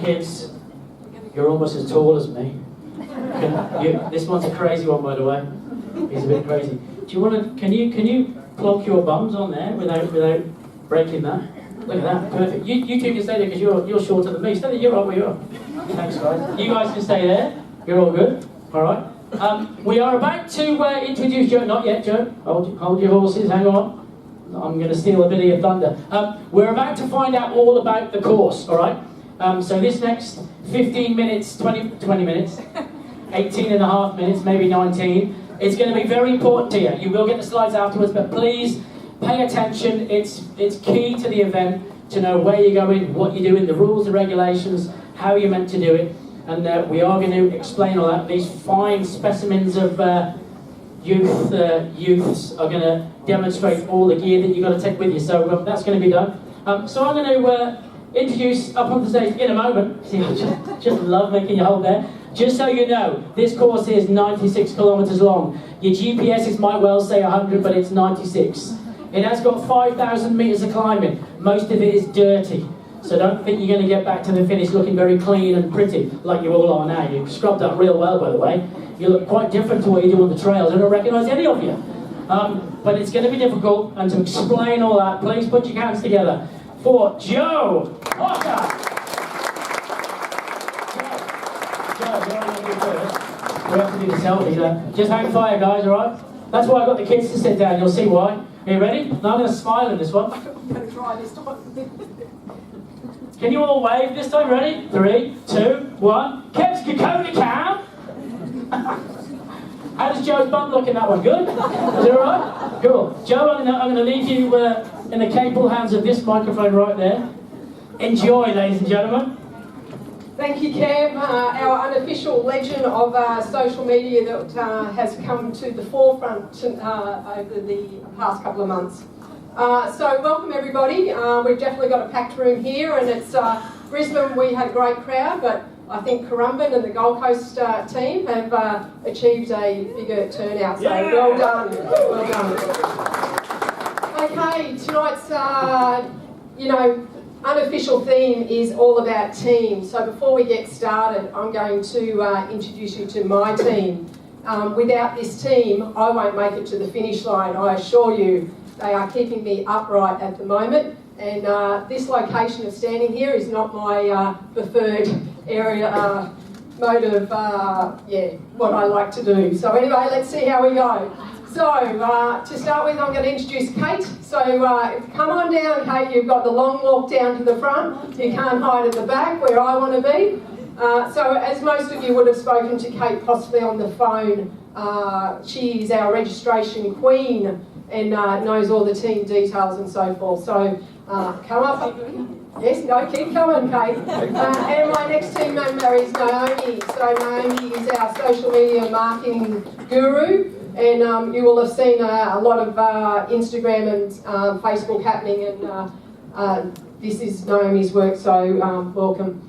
kids, you're almost as tall as me. This one's a crazy one, by the way. He's a bit crazy. Do you want to? Can you plonk your bums on there without breaking that? Look at that, perfect. You two can stay there because you're shorter than me. Stay there. You're right where you are. Thanks, guys. You guys can stay there. You're all good. All right. We are about to introduce Joe. Not yet, Joe. Hold your horses. Hang on. I'm going to steal a bit of your thunder. We're about to find out all about the course. All right. So this next 15 minutes, 20 minutes, 18 and a half minutes, maybe 19. It's going to be very important to you. You will get the slides afterwards, but please pay attention. It's key to the event to know where you're going, what you're doing, the rules, the regulations, how you're meant to do it. And we are going to explain all that. These fine specimens of youths are going to demonstrate all the gear that you've got to take with you. So that's going to be done. So I'm going to introduce up on the stage in a moment. See, I just love making you hold there. Just so you know, this course is 96 kilometres long. Your GPS might well say 100, but it's 96. It has got 5,000 metres of climbing. Most of it is dirty. So don't think you're going to get back to the finish looking very clean and pretty, like you all are now. You've scrubbed up real well, by the way. You look quite different to what you do on the trails. I don't recognise any of you. But it's going to be difficult, and to explain all that, please put your hands together for Joe Potter. We have to do the selfie there. Just hang fire, guys, alright? That's why I got the kids to sit down, you'll see why. Are you ready? Now I'm going to smile in this one. I'm going to try this time. Can you all wave this time? Ready? 3, 2, 1. Kev's Kokoda Cam! How does Joe's bum look in that one? Good? Is it alright? Cool. Joe, I'm going to leave you in the capable hands of this microphone right there. Enjoy, ladies and gentlemen. Thank you, Kev, our unofficial legend of social media that has come to the forefront over the past couple of months. So welcome everybody. We've definitely got a packed room here, and it's Brisbane. We had a great crowd, but I think Currumbin and the Gold Coast team have achieved a bigger turnout. So well done, well done. Okay, tonight's unofficial theme is all about team. So before we get started, I'm going to introduce you to my team. Without this team, I won't make it to the finish line, I assure you. They are keeping me upright at the moment, and this location of standing here is not my preferred area, mode of, what I like to do. So anyway, let's see how we go. So, to start with, I'm going to introduce Kate. So, come on down, Kate. You've got the long walk down to the front. You can't hide at the back, where I want to be. So, as most of you would have spoken to Kate possibly on the phone, she's our registration queen and knows all the team details and so forth. So, come up. Yes, no, keep coming, Kate. And my next team member is Naomi. So, Naomi is our social media marketing guru. And you will have seen a lot of Instagram and Facebook happening, and this is Naomi's work, so welcome.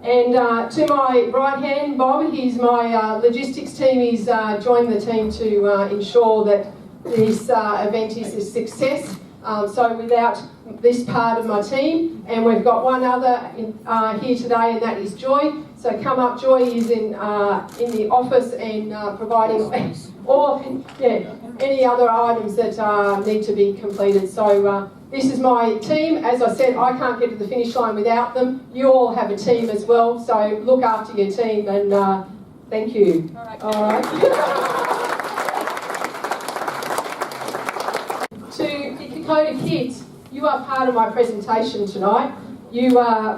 And to my right hand, Bob, he's my logistics team. He's joined the team to ensure that this event is a success. So without this part of my team, and we've got one other here today, and that is Joy. So come up, Joy is in the office and providing any other items that need to be completed. So this is my team. As I said, I can't get to the finish line without them. You all have a team as well, so look after your team, and thank you. All right. To the Kokoda kids, you are part of my presentation tonight. You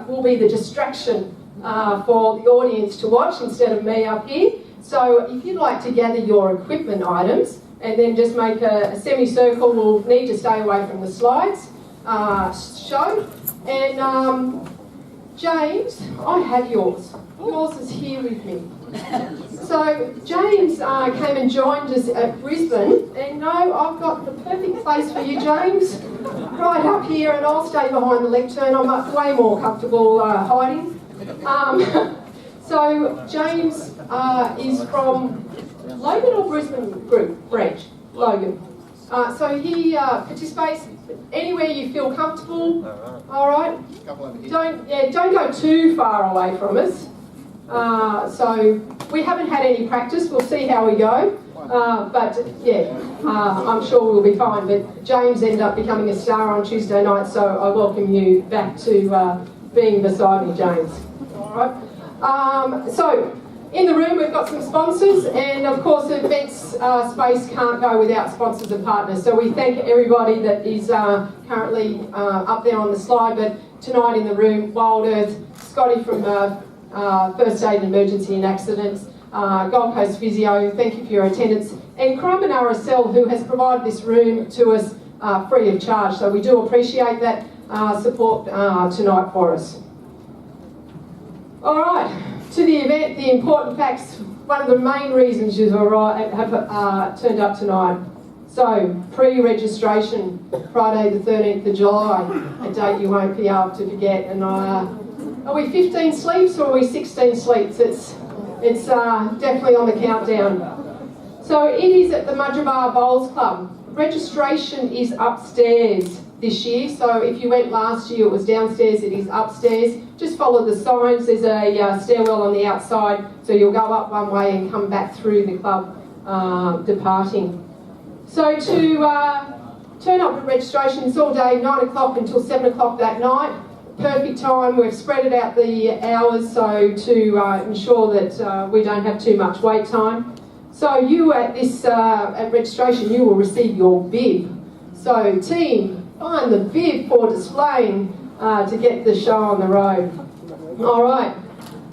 will be the distraction for the audience to watch instead of me up here. So if you'd like to gather your equipment items and then just make a semicircle, we'll need to stay away from the slides show. And James, I have yours. Yours is here with me. So James came and joined us at Brisbane, and no, I've got the perfect place for you, James. Right up here, and I'll stay behind the lectern. I'm way more comfortable hiding. So James is from Logan or Brisbane group branch? Logan. So he participates anywhere you feel comfortable. All right. Don't go too far away from us. So we haven't had any practice. We'll see how we go. But yeah, I'm sure we'll be fine. But James ended up becoming a star on Tuesday night, so I welcome you back to being beside me, James. All right. So in the room we've got some sponsors, and of course the events space can't go without sponsors and partners. So we thank everybody that is currently up there on the slide. But tonight in the room, Wild Earth, Scotty from First Aid and Emergency and Accidents, Gold Coast Physio, thank you for your attendance, and Crumb and RSL, who has provided this room to us free of charge. So we do appreciate that support tonight for us. All right, to the event, the important facts. One of the main reasons you have turned up tonight. So, pre-registration, Friday the 13th of July, a date you won't be able to forget. And are we 15 sleeps or are we 16 sleeps? It's definitely on the countdown. So it is at the Mudgeerbar Bowls Club. Registration is upstairs this year. So if you went last year, it was downstairs. It is upstairs. Just follow the signs. There's a stairwell on the outside. So you'll go up one way and come back through the club, departing. So to turn up at registration, it's all day, 9 o'clock until 7 o'clock that night. Perfect time. We've spread it out the hours so to ensure that we don't have too much wait time. So you at this at registration, you will receive your bib. So team, find the bib for displaying to get the show on the road. All right,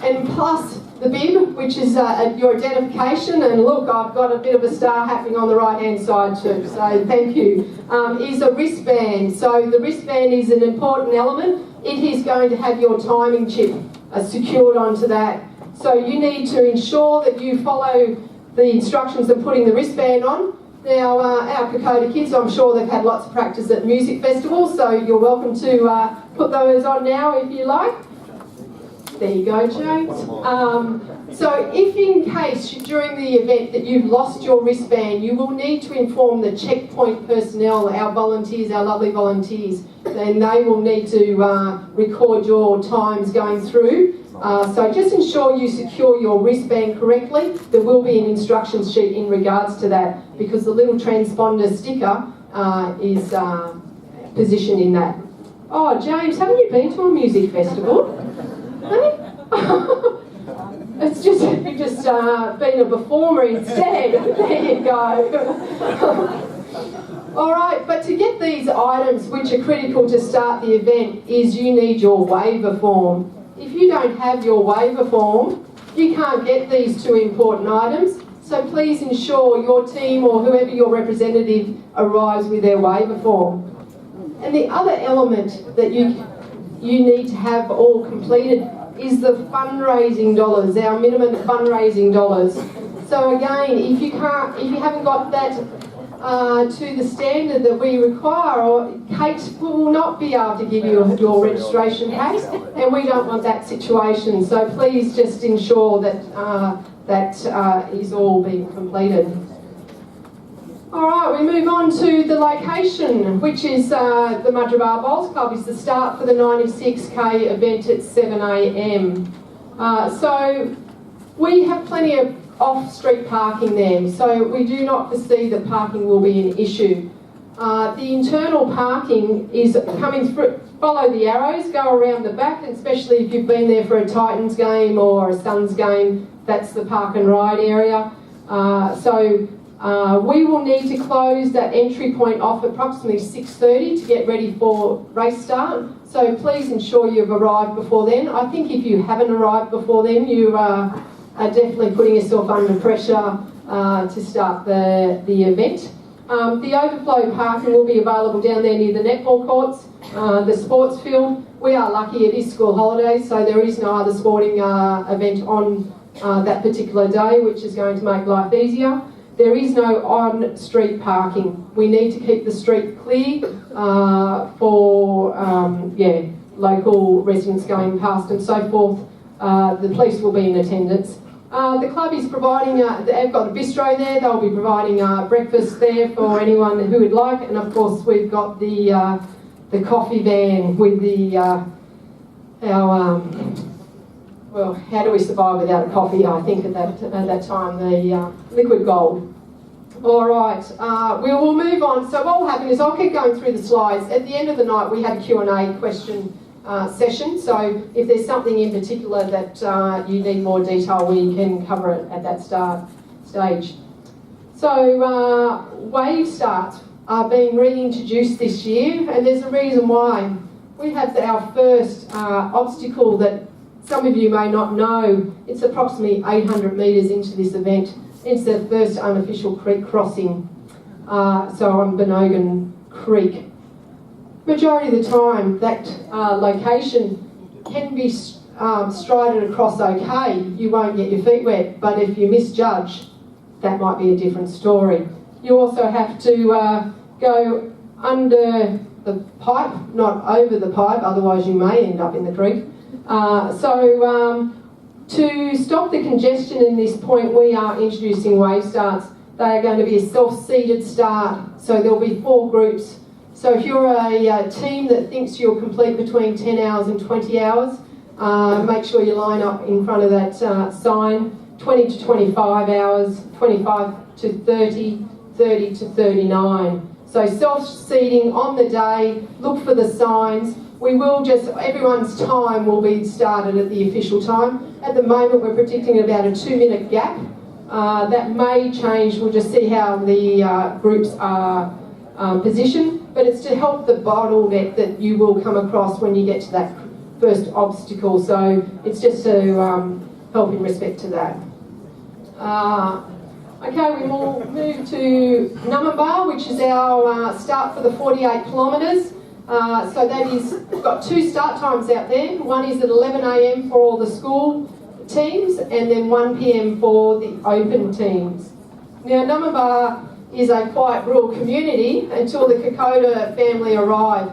and plus the bib, which is your identification, and look, I've got a bit of a star happening on the right hand side too, so thank you, is a wristband. So the wristband is an important element. It is going to have your timing chip secured onto that. So you need to ensure that you follow the instructions of putting the wristband on. Now, our Kokoda kids, I'm sure they've had lots of practice at music festivals, so you're welcome to put those on now if you like. There you go, James. So if in case during the event that you've lost your wristband, you will need to inform the checkpoint personnel, our volunteers, our lovely volunteers, and they will need to record your times going through. So just ensure you secure your wristband correctly. There will be an instruction sheet in regards to that, because the little transponder sticker is positioned in that. Oh, James, haven't you been to a music festival? Hey? It's just, you've just been a performer instead. There you go. All right, but to get these items, which are critical to start the event, is you need your waiver form. If you don't have your waiver form, you can't get these two important items. So please ensure your team or whoever your representative arrives with their waiver form. And the other element that you need to have all completed is the fundraising dollars, our minimum fundraising dollars. So again, if you haven't got that to the standard that we require, or Kate will not be able to give you your registration case, and we don't want that situation. So please just ensure that that is all being completed. All right, we move on to the location, which is the Mudgeerbar Bowls Club is the start for the 96k event at 7 a.m. So we have plenty of off-street parking there, so we do not foresee that parking will be an issue. The internal parking is coming through, follow the arrows, go around the back, and especially if you've been there for a Titans game or a Suns game, that's the park and ride area. We will need to close that entry point off at approximately 6:30 to get ready for race start. So please ensure you've arrived before then. I think if you haven't arrived before then, you are definitely putting yourself under pressure to start the event. The overflow parking will be available down there near the netball courts, the sports field. We are lucky it is school holidays, so there is no other sporting event on that particular day, which is going to make life easier. There is no on-street parking. We need to keep the street clear for local residents going past and so forth. The police will be in attendance. The club is providing, they've got a bistro there, they'll be providing breakfast there for anyone who would like, and of course we've got the coffee van with well, how do we survive without a coffee, I think at that time, the liquid gold. Alright, we will move on. So what will happen is I'll keep going through the slides. At the end of the night we have a Q&A question session, so if there's something in particular that you need more detail, we can cover it at that stage. So wave starts are being reintroduced this year, and there's a reason why. We have our first obstacle that some of you may not know. It's approximately 800 metres into this event. It's the first unofficial creek crossing, so on Benogan Creek. Majority of the time that location can be strided across okay, you won't get your feet wet, but if you misjudge, that might be a different story. You also have to go under the pipe, not over the pipe, otherwise you may end up in the creek. To stop the congestion in this point, we are introducing wave starts. They are going to be a self-seated start, so there'll be 4 groups. So if you're a team that thinks you'll complete between 10 hours and 20 hours, make sure you line up in front of that sign. 20 to 25 hours, 25 to 30, 30 to 39. So self-seating on the day, look for the signs. We will everyone's time will be started at the official time. At the moment we're predicting about a 2-minute gap. That may change, we'll just see how the groups are positioned, but it's to help the bottleneck that you will come across when you get to that first obstacle. So it's just to help in respect to that. Okay, we will move to Numbamba, which is our start for the 48 kilometres. So that is, we've got 2 start times out there. One is at 11 a.m. for all the school teams, and then 1 p.m. for the open teams. Now, Numbamba is a quiet rural community until the Kokoda family arrive.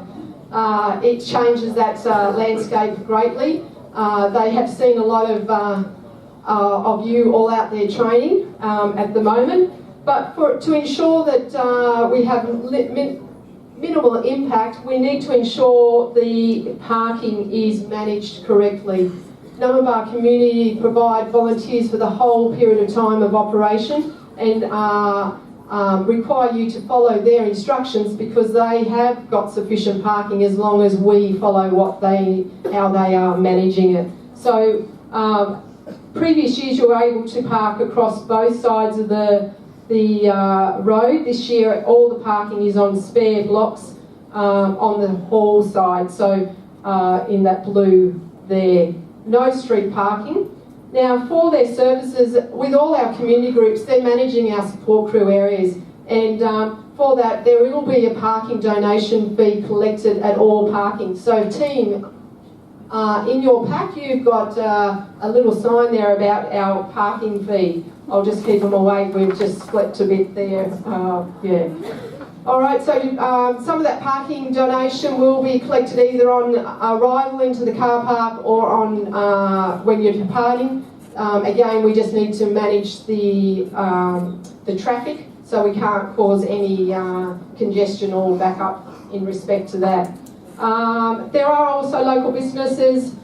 It changes that landscape greatly. They have seen a lot of you all out there training at the moment, but to ensure that we have minimal impact, we need to ensure the parking is managed correctly. Numbamba community provide volunteers for the whole period of time of operation and require you to follow their instructions because they have got sufficient parking as long as we follow how they are managing it. So previous years you were able to park across both sides of the road. This year all the parking is on spare blocks on the hall side, so in that blue there. No street parking. Now for their services, with all our community groups, they're managing our support crew areas, and for that there will be a parking donation fee collected at all parking. So team, in your pack you've got a little sign there about our parking fee. I'll just keep them awake, we've just slept a bit there, yeah. Alright, so some of that parking donation will be collected either on arrival into the car park or on when you're departing. Again, we just need to manage the traffic so we can't cause any congestion or backup in respect to that. There are also local businesses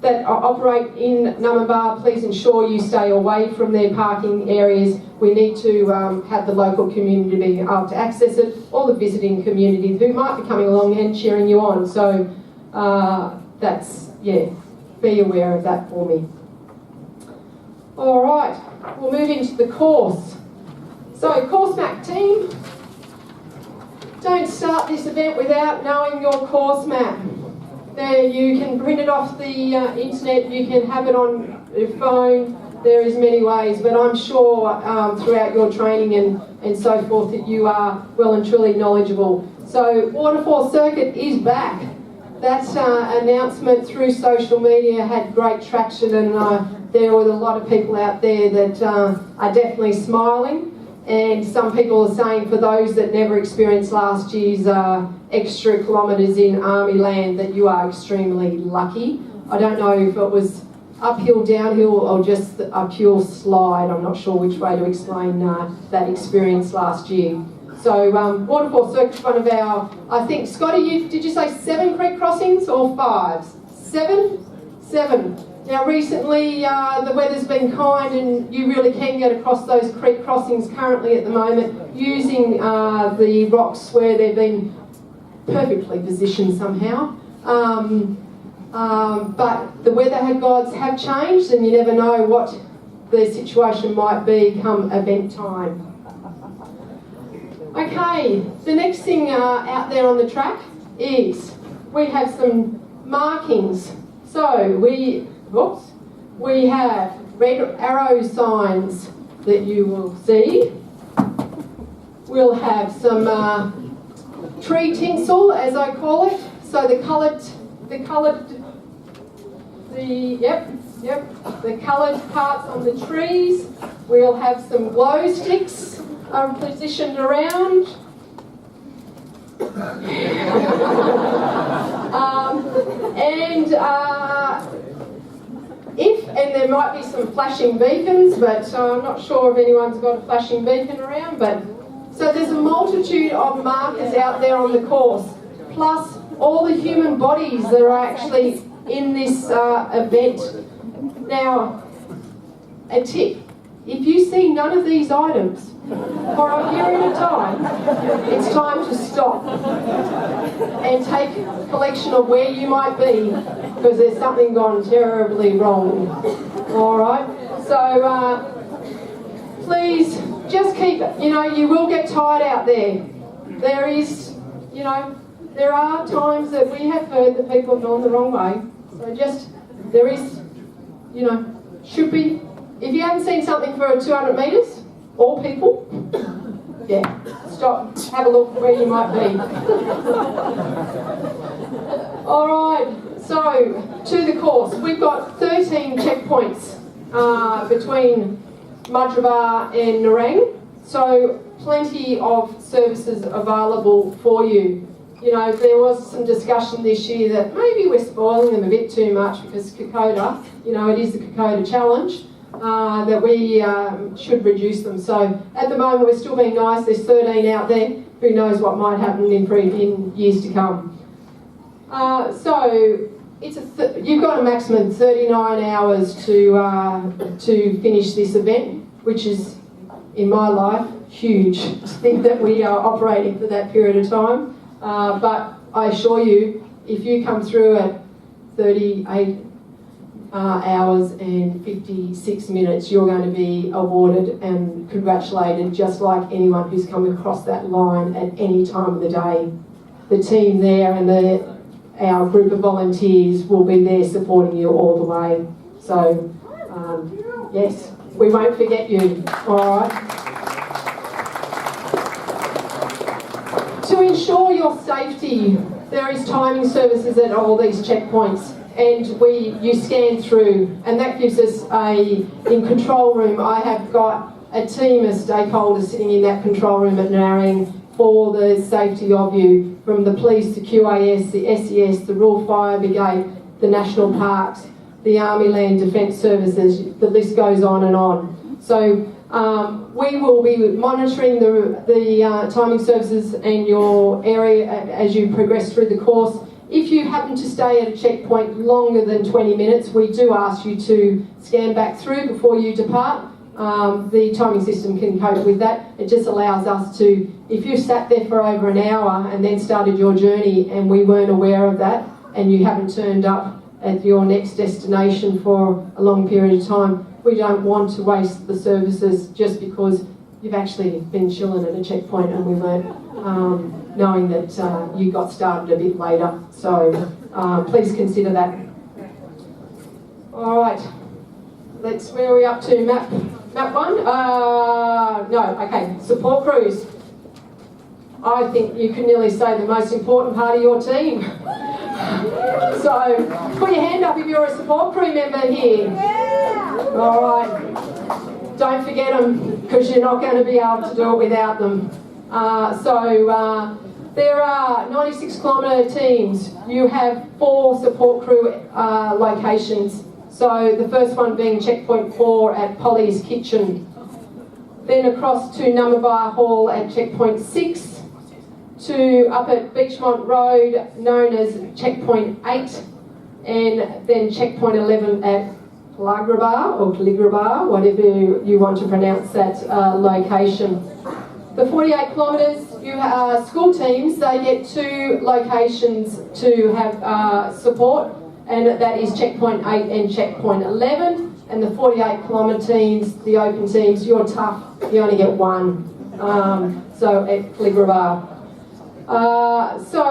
that operate in Numbamba. Please ensure you stay away from their parking areas. We need to have the local community be able to access it, or the visiting community who might be coming along and cheering you on. So that's, yeah, be aware of that for me. All right, we'll move into the course. So course map team, don't start this event without knowing your course map. There, you can print it off the internet, you can have it on your phone, there is many ways, but I'm sure throughout your training and so forth that you are well and truly knowledgeable. So Waterfall Circuit is back. That announcement through social media had great traction, and there were a lot of people out there that are definitely smiling. And some people are saying, for those that never experienced last year's extra kilometres in Army land, that you are extremely lucky. I don't know if it was uphill, downhill, or just a pure slide. I'm not sure which way to explain that experience last year. So Waterfall Circuit's one of our, I think, Scotty, did you say 7 creek crossings or 5? 7? 7. Now recently the weather's been kind and you really can get across those creek crossings currently at the moment using the rocks where they've been perfectly positioned somehow. But the weather gods have changed and you never know what the situation might be come event time. Okay, the next thing out there on the track is we have some markings. So we have red arrow signs that you will see. We'll have some tree tinsel, as I call it. So the coloured parts on the trees. We'll have some glow sticks positioned around. And there might be some flashing beacons, but I'm not sure if anyone's got a flashing beacon around. But so there's a multitude of markers out there on the course, plus all the human bodies that are actually in this event. Now, a tip: if you see none of these items for a period of time, it's time to stop and take collection of where you might be, because there's something gone terribly wrong. Alright, so please just keep it. You will get tired out there. There are times that we have heard that people have gone the wrong way. So should be, if you haven't seen something for 200 metres, all people, yeah, stop, have a look where you might be. Alright, so to the course, we've got 13 checkpoints between Madrabar and Nerang, so plenty of services available for you. There was some discussion this year that maybe we're spoiling them a bit too much because kokoda, it is the Kokoda Challenge, that we should reduce them. So at the moment we're still being nice, there's 13 out there, who knows what might happen in years to come. So you've got a maximum 39 hours to finish this event, which is, in my life, huge to think that we are operating for that period of time. But I assure you, if you come through at 38 hours and 56 minutes, you're going to be awarded and congratulated just like anyone who's come across that line at any time of the day. The team there and our group of volunteers will be there supporting you all the way. So, yes, we won't forget you, all right? To ensure your safety, there is timing services at all these checkpoints, and you scan through, and that gives us in control room, I have got a team of stakeholders sitting in that control room at Nerang for the safety of you, from the police, the QAS, the SES, the Rural Fire Brigade, the National Parks, the Army Land Defence Services, the list goes on and on. So we will be monitoring the timing services and your area as you progress through the course. If you happen to stay at a checkpoint longer than 20 minutes, we do ask you to scan back through before you depart. The timing system can cope with that. It just allows us to, if you sat there for over an hour and then started your journey and we weren't aware of that and you haven't turned up at your next destination for a long period of time, we don't want to waste the services just because you've actually been chilling at a checkpoint and we weren't knowing that you got started a bit later. So please consider that. All right, where are we up to? Map one? No, okay, support crews. I think you could nearly say the most important part of your team. So put your hand up if you're a support crew member here. Yeah. All right. Don't forget them, because you're not going to be able to do it without them. There are 96 kilometre teams. You have 4 support crew locations So the first one being checkpoint 4 at Polly's Kitchen. Then across to Numbaba Hall at checkpoint 6, to up at Beachmont Road, known as checkpoint 8, and then checkpoint 11 at Caligraba, whatever you want to pronounce that location. The 48 kilometres, you have school teams, they get 2 locations to have support, and that is checkpoint 8 and checkpoint 11. And the 48 kilometre teams, the open teams, you're tough, you only get 1. So at Caligraba. So,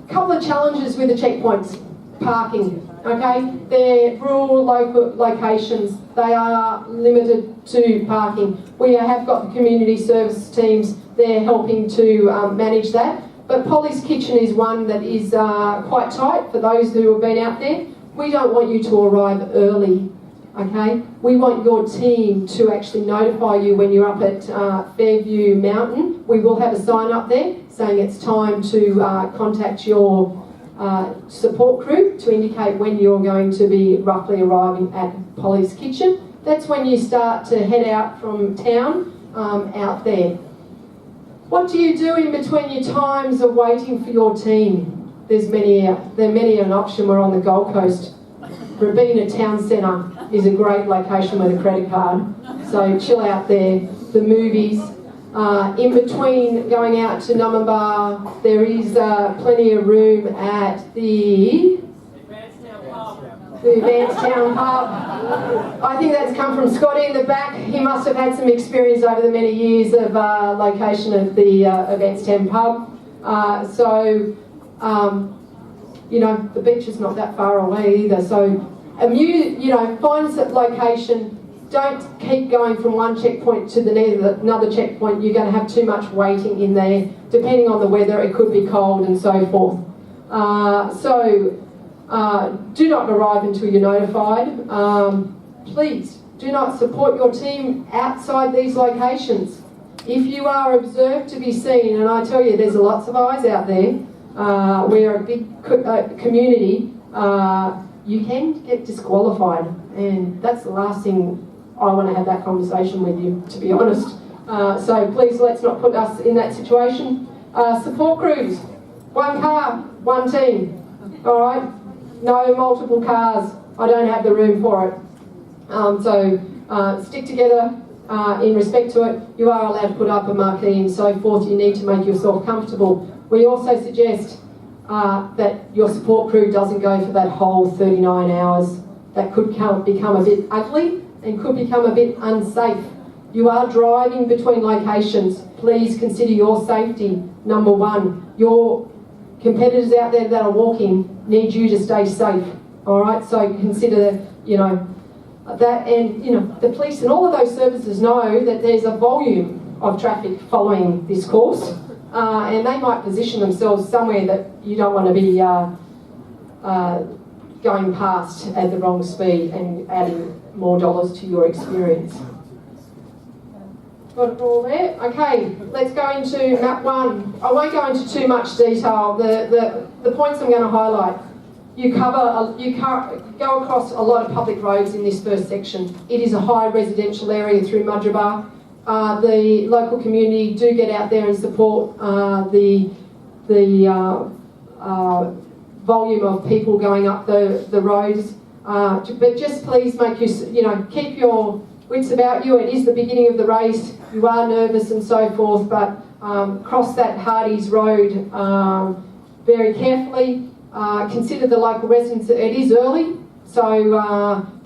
a couple of challenges with the checkpoints. Parking, okay? They're rural local locations. They are limited to parking. We have got the community service teams. They're helping to manage that. But Polly's Kitchen is one that is quite tight for those who have been out there. We don't want you to arrive early, okay? We want your team to actually notify you when you're up at Fairview Mountain. We will have a sign up there saying it's time to contact your support crew to indicate when you're going to be roughly arriving at Polly's Kitchen. That's when you start to head out from town out there. What do you do in between your times of waiting for your team? There's many an option. We're on the Gold Coast. Robina Town Centre is a great location with a credit card. So chill out there. The movies. In between going out to Numbaba, there is plenty of room at the Advanced-Town Pub. I think that's come from Scotty in the back. He must have had some experience over the many years of location of the Advanced-Town Pub. You know, the beach is not that far away either. So, find a location. Don't keep going from one checkpoint to another checkpoint. You're going to have too much waiting in there. Depending on the weather, it could be cold and so forth. Do not arrive until you're notified. Please do not support your team outside these locations. If you are observed to be seen, and I tell you, there's lots of eyes out there. We're a big community. You can get disqualified, and that's the last thing I want to have that conversation with you, to be honest. So please, let's not put us in that situation. Support crews, 1 car, 1 team. All right, no multiple cars. I don't have the room for it. Stick together. In respect to it, you are allowed to put up a marquee and so forth. You need to make yourself comfortable. We also suggest that your support crew doesn't go for that whole 39 hours. That could become a bit ugly and could become a bit unsafe. You are driving between locations. Please consider your safety, number 1. Your competitors out there that are walking need you to stay safe. All right, so consider, that, and the police and all of those services know that there's a volume of traffic following this course, and they might position themselves somewhere that you don't want to be going past at the wrong speed and adding more dollars to your experience. Got it all there? Okay, let's go into map 1. I won't go into too much detail. The points I'm going to highlight. You go across a lot of public roads in this first section. It is a high residential area through Mudgeeraba. The local community do get out there and support the volume of people going up the roads. But just please make keep your wits about you. It is the beginning of the race. You are nervous and so forth, but cross that Hardy's Road very carefully. Consider the local residents. It is early, so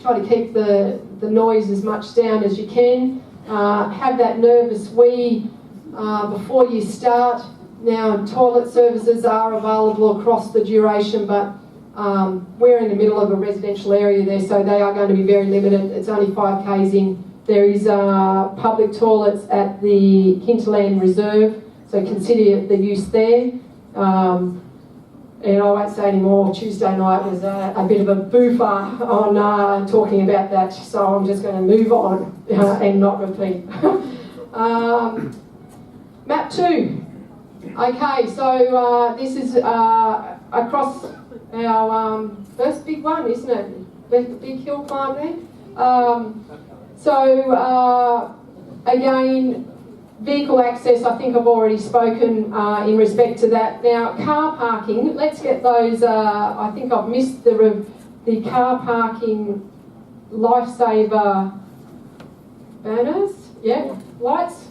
try to keep the noise as much down as you can. Have that nervous wee before you start. Now, toilet services are available across the duration, but we're in the middle of a residential area there, so they are going to be very limited. It's only 5 k's in. There is public toilets at the Hinterland Reserve, so consider the use there. And I won't say any more. Tuesday night was a bit of a boofer on talking about that, so I'm just going to move on and not repeat. Map 2. Okay, so this is across our first big one, isn't it? big hill climb there. Again, vehicle access, I think I've already spoken in respect to that. Now, car parking, let's get those, I think I've missed the car parking lifesaver banners, yeah, lights.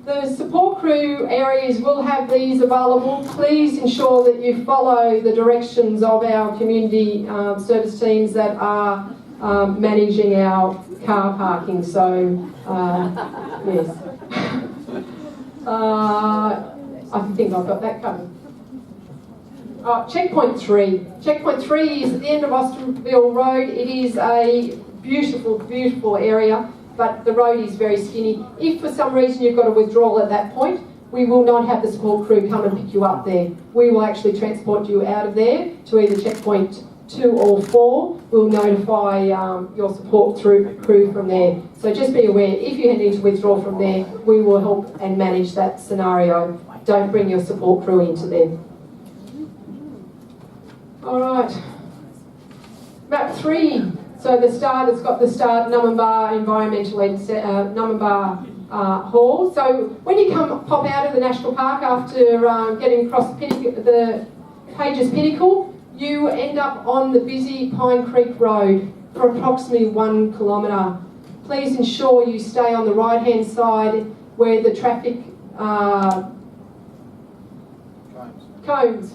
The support crew areas will have these available. Please ensure that you follow the directions of our community service teams that are managing our car parking. So, yes. I think I've got that covered. Checkpoint 3. Checkpoint 3 is at the end of Austinville Road. It is a beautiful, beautiful area, but the road is very skinny. If for some reason you've got a withdrawal at that point, we will not have the support crew come and pick you up there. We will actually transport you out of there to either checkpoint 2 or 4. We'll notify your support crew from there. So just be aware, if you need to withdraw from there, we will help and manage that scenario. Don't bring your support crew into there. All right. Map 3. So the start, it's got the start Nummambar Environmental Nummambar Hall. So when you pop out of the National Park after getting across the Pages Pinnacle, you end up on the busy Pine Creek Road for approximately 1 kilometre. Please ensure you stay on the right-hand side where the traffic cones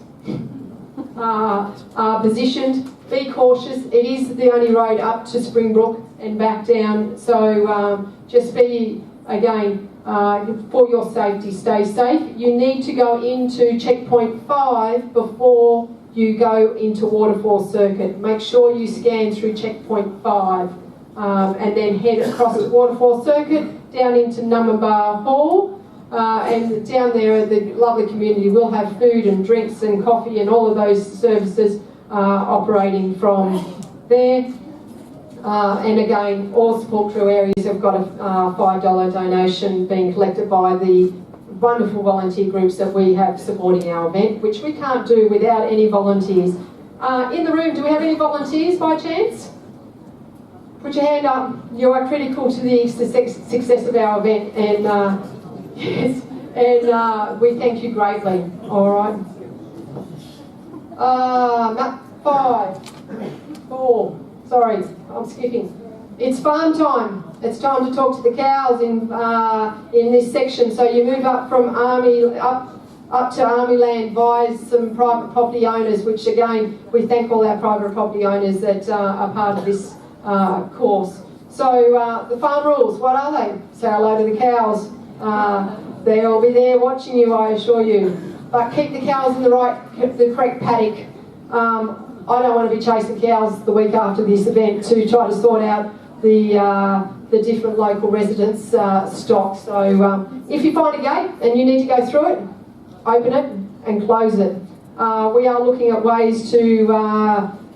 are positioned. Be cautious. It is the only road up to Springbrook and back down. So just be, again, for your safety, stay safe. You need to go into checkpoint 5 before you go into Waterfall Circuit. Make sure you scan through checkpoint 5 and then head across to Waterfall Circuit, down into Nummambar Hall. And down there, the lovely community will have food and drinks and coffee and all of those services operating from there. And again, all support crew areas have got a $5 donation being collected by the wonderful volunteer groups that we have supporting our event, which we can't do without any volunteers. In the room, do we have any volunteers by chance? Put your hand up. You are critical to the success of our event, and yes, and we thank you greatly. All right. Map 5, 4. Sorry, I'm skipping. It's farm time. It's time to talk to the cows in this section. So you move up from Army up to Army land via some private property owners, which again we thank all our private property owners that are part of this course. So the farm rules, what are they? Say hello to the cows. They'll be there watching you, I assure you. But keep the cows in the correct paddock. I don't want to be chasing cows the week after this event to try to sort out the different local residents' stock. So if you find a gate and you need to go through it, open it and close it. We are looking at ways to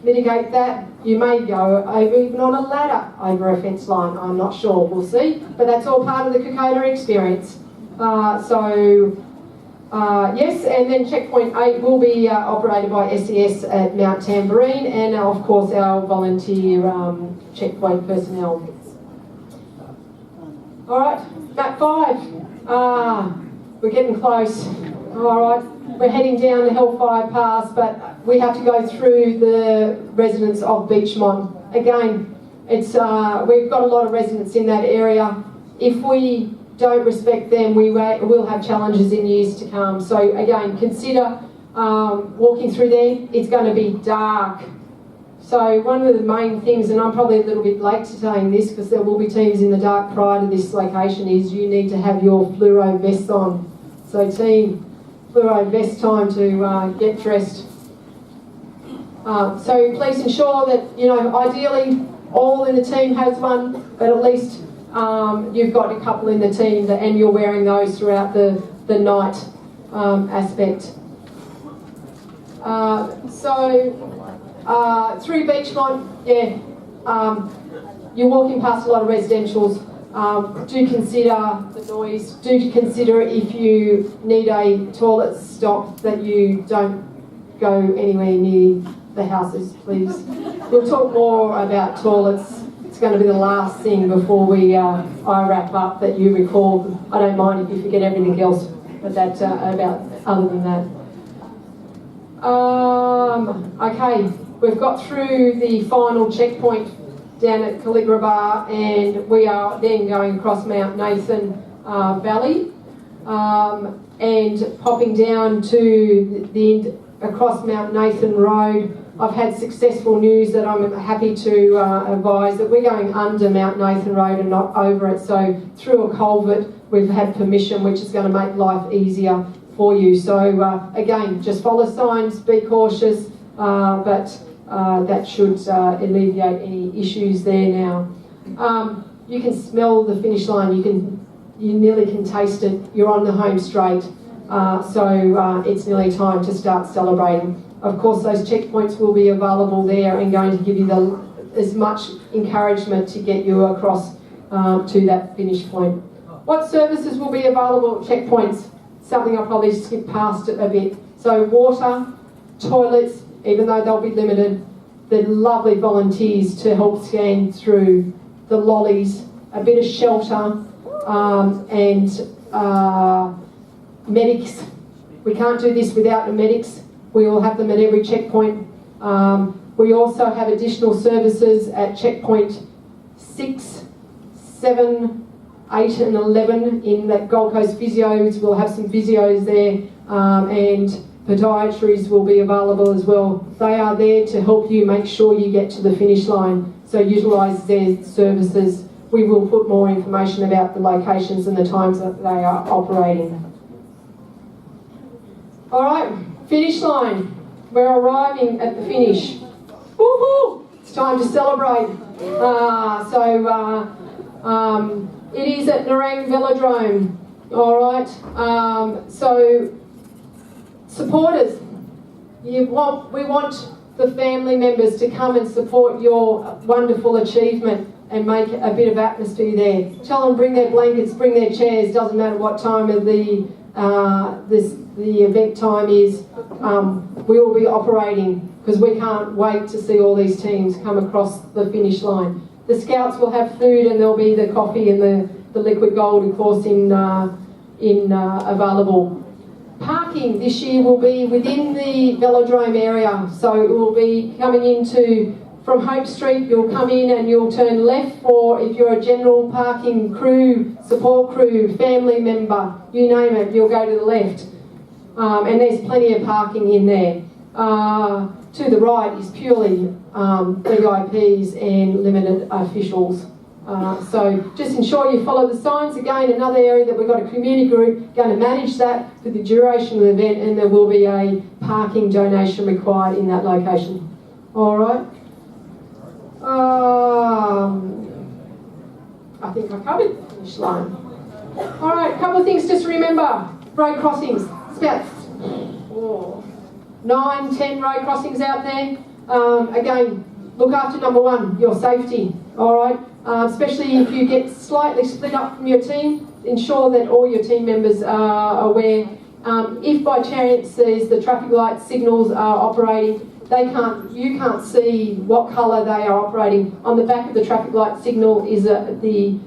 mitigate that. You may go even on a ladder over a fence line. I'm not sure. We'll see. But that's all part of the Kokoda experience. Yes, and then checkpoint 8 will be operated by SES at Mount Tambourine, and of course our volunteer checkpoint personnel. All right, map 5. We're getting close. All right, we're heading down the Hellfire Pass, but we have to go through the residents of Beechmont. Again, it's we've got a lot of residents in that area. If we don't respect them, we will have challenges in years to come. So again, consider walking through there. It's going to be dark. So one of the main things, and I'm probably a little bit late to saying this because there will be teams in the dark prior to this location, is you need to have your fluoro vests on. So team, fluoro vest time to get dressed. So please ensure that, ideally all in the team has one, but at least you've got a couple in the team and you're wearing those throughout the night aspect. Through Beechmont, you're walking past a lot of residentials. Do consider the noise. Do consider if you need a toilet stop that you don't go anywhere near the houses, please. We'll talk more about toilets. It's going to be the last thing before I wrap up that you recall. I don't mind if you forget everything else, but that's about other than that. Okay, we've got through the final checkpoint down at Caligula Bar, and we are then going across Mount Nathan Valley and popping down to the end across Mount Nathan Road. I've had successful news that I'm happy to advise that we're going under Mount Nathan Road and not over it. So through a culvert, we've had permission, which is going to make life easier for you. So again, just follow signs, be cautious, but that should alleviate any issues there now. You can smell the finish line. You nearly can taste it. You're on the home straight. So it's nearly time to start celebrating. Of course, those checkpoints will be available there and going to give you as much encouragement to get you across to that finish point. What services will be available at checkpoints? Something I'll probably skip past it a bit. So water, toilets, even though they'll be limited, the lovely volunteers to help scan through, the lollies, a bit of shelter, and medics. We can't do this without the medics. We will have them at every checkpoint. We also have additional services at checkpoint 6, 7, 8 and 11 in that Gold Coast Physios. We'll have some physios there, and podiatries will be available as well. They are there to help you make sure you get to the finish line, so utilise their services. We will put more information about the locations and the times that they are operating. Alright, finish line. We're arriving at the finish. Woohoo! It's time to celebrate. It is at Nerang Velodrome. Alright, so supporters, we want the family members to come and support your wonderful achievement and make a bit of atmosphere there. Tell them bring their blankets, bring their chairs, doesn't matter what time of the event time is. We will be operating because we can't wait to see all these teams come across the finish line. The scouts will have food and there'll be the coffee and the liquid gold, of course, in available. Parking this year will be within the velodrome area, so it will be coming into from Hope Street. You'll come in and you'll turn left, or if you're a general parking crew, support crew, family member, you name it, you'll go to the left. And there's plenty of parking in there. To the right is purely VIPs and limited officials. So just ensure you follow the signs. Again, another area that we've got a community group going to manage that for the duration of the event, and there will be a parking donation required in that location. All right. I think I covered the finish line. All right, a couple of things just to remember. Road crossings. It's about 9, 10 road crossings out there. Again, look after number one, your safety. All right. Especially if you get slightly split up from your team, ensure that all your team members are aware. If by chance the traffic light signals are operating, you can't see what colour they are operating. On the back of the traffic light signal is the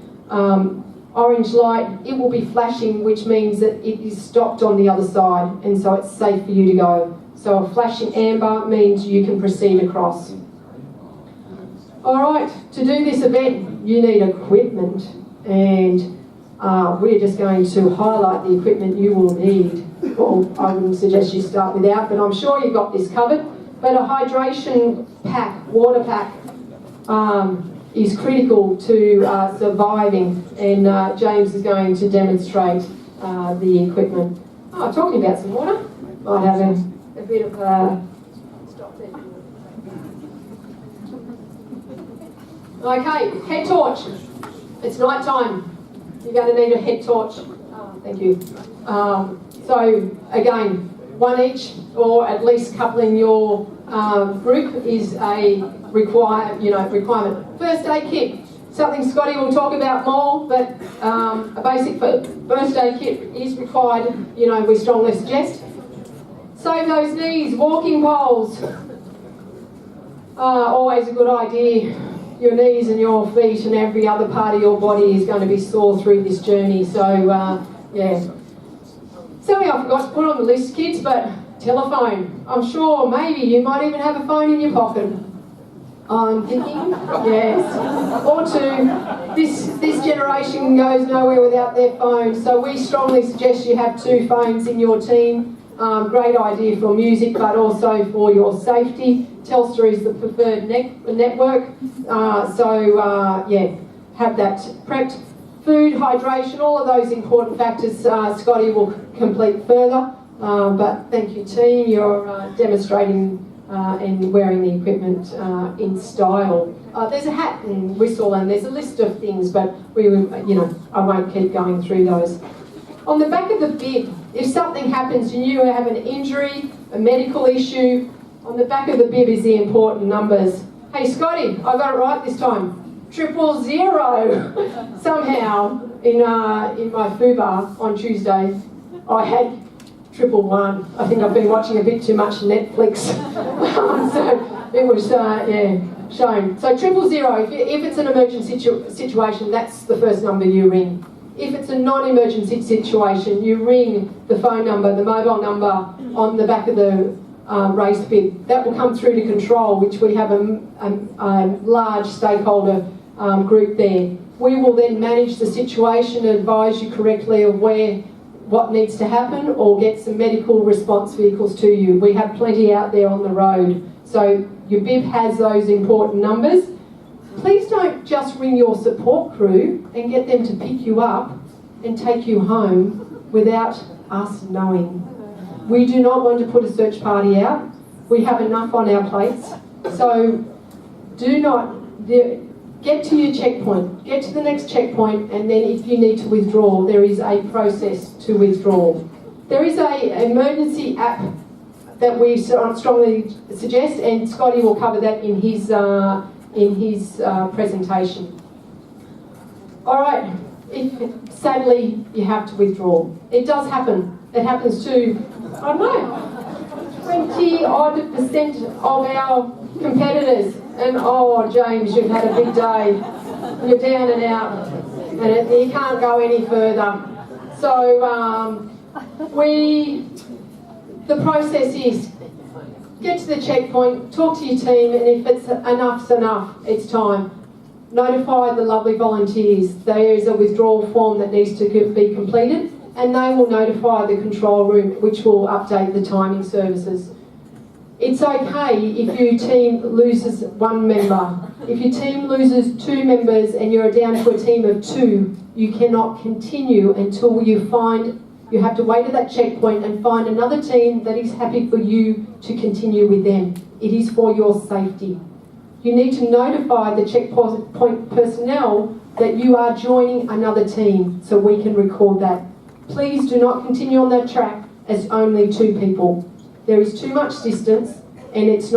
orange light. It will be flashing, which means that it is stopped on the other side, and so it's safe for you to go. So a flashing amber means you can proceed across. Alright, to do this event you need equipment, and we're just going to highlight the equipment you will need. Well, I wouldn't suggest you start without, but I'm sure you've got this covered. But a hydration pack, water pack, is critical to surviving, and James is going to demonstrate the equipment. Talking about some water, might have a bit of stop there. Okay, head torch. It's night time. You're going to need a head torch. Thank you. So again, one each, or at least coupling your group is a requirement. First aid kit. Something Scotty will talk about more, but a basic first aid kit is required. We strongly suggest. Save those knees. Walking poles. Always a good idea. Your knees and your feet and every other part of your body is going to be sore through this journey. So, yeah. Something I forgot to put on the list, kids, but telephone. I'm sure maybe you might even have a phone in your pocket. I'm thinking, yes. Or two, this generation goes nowhere without their phone, so we strongly suggest you have 2 phones in your team. Great idea for music, but also for your safety. Telstra is the preferred network, yeah, have that prepped. Food, hydration, all of those important factors, Scotty will complete further. But thank you, team. You're demonstrating and wearing the equipment in style. There's a hat and whistle, and there's a list of things, but I won't keep going through those. On the back of the bib, if something happens and you have an injury, a medical issue, on the back of the bib is the important numbers. Hey Scotty, I got it right this time. 000. Somehow in my FUBAR on Tuesday, I had 111. I think I've been watching a bit too much Netflix. So it was, shown. So 000, if it's an emergency situation, that's the first number you ring. If it's a non-emergency situation, you ring the phone number, the mobile number on the back of the raised bib. That will come through to control, which we have a large stakeholder group there. We will then manage the situation and advise you correctly of what needs to happen, or get some medical response vehicles to you. We have plenty out there on the road. So your bib has those important numbers. Please don't just ring your support crew and get them to pick you up and take you home without us knowing. We do not want to put a search party out. We have enough on our plates. So do not get to your checkpoint. Get to the next checkpoint, and then if you need to withdraw, there is a process to withdraw. There is an emergency app that we strongly suggest, and Scotty will cover that in his presentation. All right, sadly you have to withdraw. It does happen. It happens to, I don't know, 20-odd% of our competitors. And oh, James, you've had a big day. You're down and out, and you can't go any further. So the process is, get to the checkpoint, talk to your team, and if it's enough's enough, it's time. Notify the lovely volunteers. There is a withdrawal form that needs to be completed, and they will notify the control room, which will update the timing services. It's okay if your team loses 1 member. If your team loses 2 members and you're down to a team of 2, you cannot continue until you have to wait at that checkpoint and find another team that is happy for you to continue with them. It is for your safety. You need to notify the checkpoint personnel that you are joining another team so we can record that. Please do not continue on that track as only 2 people. There is too much distance, and this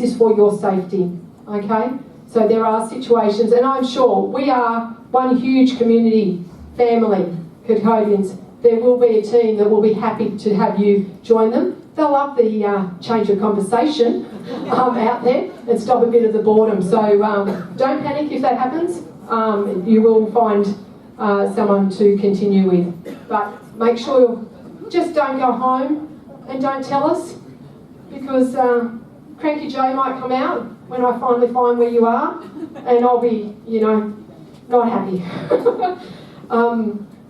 is for your safety, okay? So there are situations, and I'm sure we are one huge community family, Kokodians. There will be a team that will be happy to have you join them. They'll love the change of conversation out there and stop a bit of the boredom. So don't panic if that happens. You will find someone to continue with. But make sure just don't go home and don't tell us, because Cranky Joe might come out when I finally find where you are, and I'll be, not happy.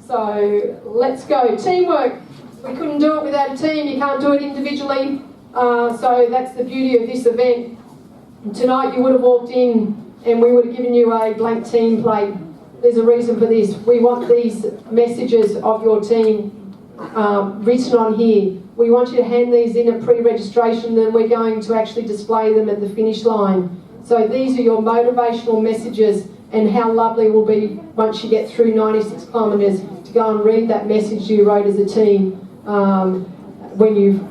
So let's go. Teamwork. We couldn't do it without a team. You can't do it individually. So that's the beauty of this event. Tonight you would have walked in and we would have given you a blank team plate. There's a reason for this. We want these messages of your team written on here. We want you to hand these in at pre-registration, then we're going to actually display them at the finish line. So these are your motivational messages, and how lovely it will be once you get through 96 kilometres to go and read that message you wrote as a team when you've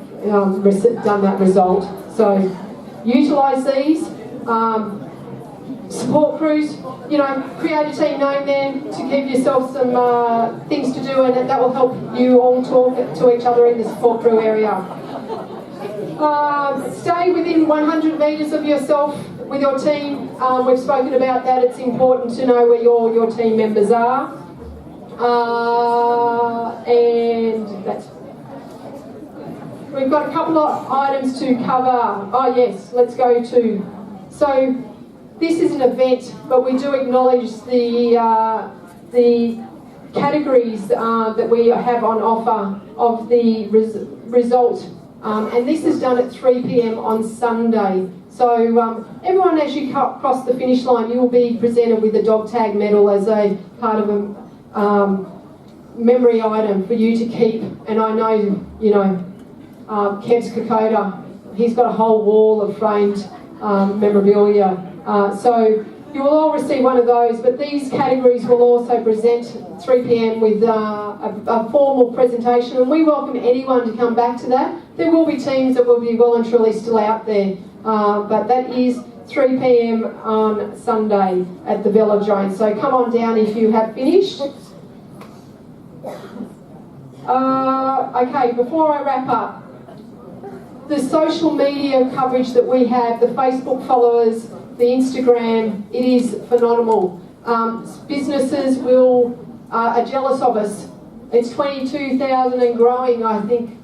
done that result. So utilise these. Support crews, create a team name there to give yourself some things to do, and that will help you all talk to each other in the support crew area. Stay within 100 metres of yourself with your team. We've spoken about that. It's important to know where your team members are. And that's... We've got a couple of items to cover. Oh yes, let's go to... So this is an event, but we do acknowledge the categories that we have on offer of the result. And this is done at 3 p.m. on Sunday. So everyone, as you cross the finish line, you will be presented with a dog tag medal as a part of a memory item for you to keep. And I know, you know, Kev's Kokoda, he's got a whole wall of framed memorabilia. So you will all receive one of those, but these categories will also present 3 p.m. with a formal presentation, and we welcome anyone to come back to that. There will be teams that will be well and truly still out there, but that is 3 p.m. on Sunday at the Velodrome. So come on down if you have finished. Okay, before I wrap up, the social media coverage that we have, the Facebook followers, the Instagram, it is phenomenal. Businesses are jealous of us. It's 22,000 and growing, I think,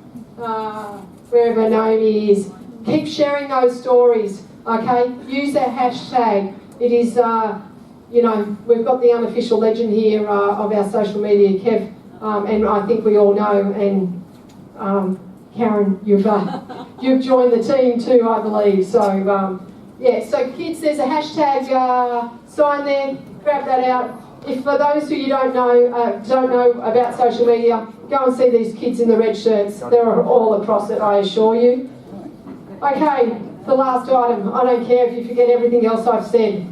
wherever Naomi is. Keep sharing those stories, okay? Use that hashtag. It is, you know, we've got the unofficial legend here of our social media, Kev, and I think we all know, and Karen, you've joined the team too, I believe. So, yeah, so kids, there's a hashtag sign there, grab that out. If for those who you don't know about social media, go and see these kids in the red shirts. They're all across it, I assure you. Okay, the last item. I don't care if you forget everything else I've said.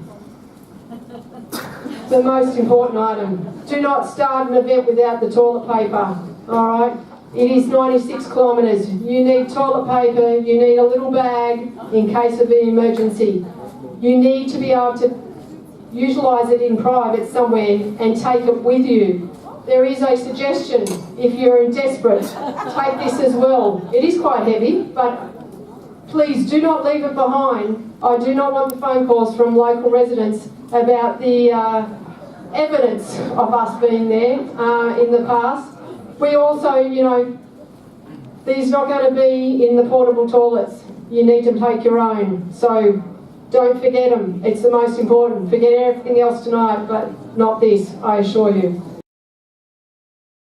The most important item. Do not start an event without the toilet paper, all right? It is 96 kilometres. You need toilet paper, you need a little bag in case of an emergency. You need to be able to utilise it in private somewhere and take it with you. There is a suggestion, if you're desperate, take this as well. It is quite heavy, but please do not leave it behind. I do not want the phone calls from local residents about the evidence of us being there in the past. We also, you know, these are not going to be in the portable toilets. You need to take your own. So don't forget them. It's the most important. Forget everything else tonight, but not this, I assure you.